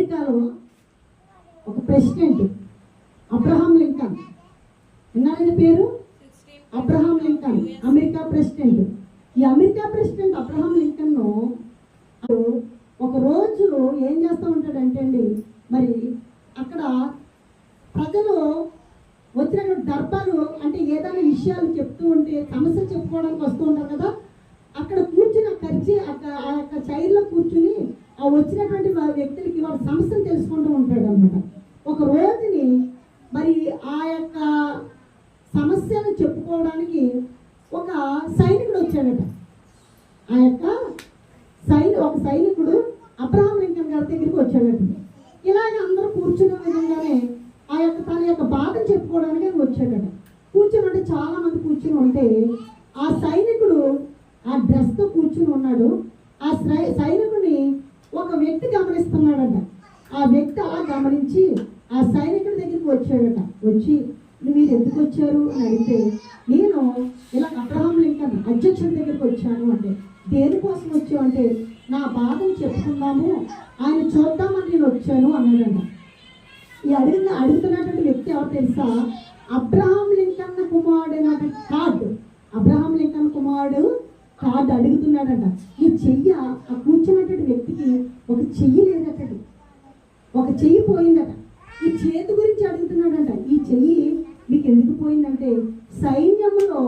అమెరికాలో ఒక president Abraham Lincoln, విన్నారని పేరు? Abraham Lincoln America president. ఈ అమెరికా ప్రెసిడెంట్ అబ్రహాం లింకన్ ఒక రోజు ఏం చేస్తూ ఉంటాడంటే అండి, మరి అక్కడ ప్రజలు వచ్చినటువంటి దర్బారు అంటే ఏదైనా విషయాలు చెప్తూ ఉంటే సమస్యలు చెప్పుకోవడానికి వస్తూ ఉంటారు కదా, అక్కడ కూర్చుని ఆ యొక్క చైర్లో కూర్చుని ఆ వచ్చినటువంటి వ్యక్తులకి వాళ్ళ సమస్యలు తెలుసుకుంటూ ఉంటాడు అనమాట. ఒక రోజుని మరి ఆ యొక్క సమస్యను చెప్పుకోవడానికి ఒక సైనికుడు వచ్చాడట. ఆ యొక్క ఒక సైనికుడు అబ్రహాం లింకన్ గారి దగ్గరికి వచ్చాడట. ఇలాగే అందరూ కూర్చున్న విధంగానే ఆ యొక్క తన యొక్క బాధను చెప్పుకోవడానికి వచ్చాడట. కూర్చుని ఉంటే చాలా మంది కూర్చుని ఉంటే ఆ సైనికుడు ఆ డ్రెస్తో కూర్చుని ఉన్నాడు. ఆ సైనికుడిని ఒక వ్యక్తి గమనిస్తున్నాడట. ఆ వ్యక్తి అలా గమనించి ఆ సైనికుడి దగ్గరికి వచ్చాడట. వచ్చి మీరు ఎందుకు వచ్చారు అని అడిగితే, నేను ఇలా అబ్రహాం లింకన్ అధ్యక్షుడి దగ్గరికి వచ్చాను అంటే, దేనికోసం వచ్చావు అంటే, నా బాధను చెప్పుకుందాము, ఆయన చూద్దామని నేను వచ్చాను అన్నాడంట. ఈ అడుగుతున్నటువంటి వ్యక్తి ఎవరు తెలుసా? అబ్రహాం లింకన్ కుమారుడు కార్డ్. అబ్రహాం లింకన్ కుమారుడు కార్డు అడుగుతున్నాడట. ఈ చెయ్యి ఆ కూర్చున్నటువంటి వ్యక్తికి ఒక చెయ్యి లేదట, ఒక చెయ్యి పోయిందట. ఈ చేతి గురించి అడుగుతున్నాడంట. ఈ చెయ్యి మీకు ఎందుకు పోయిందంటే, సైన్యంలో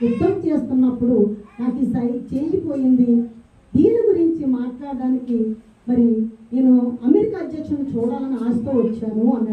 యుద్ధం చేస్తున్నప్పుడు నాకు ఈ చెయ్యి పోయింది, దీని గురించి మాట్లాడడానికి మరి నేను అమెరికా అధ్యక్షుని చూడాలని ఆశతో వచ్చాను అన్నాడు.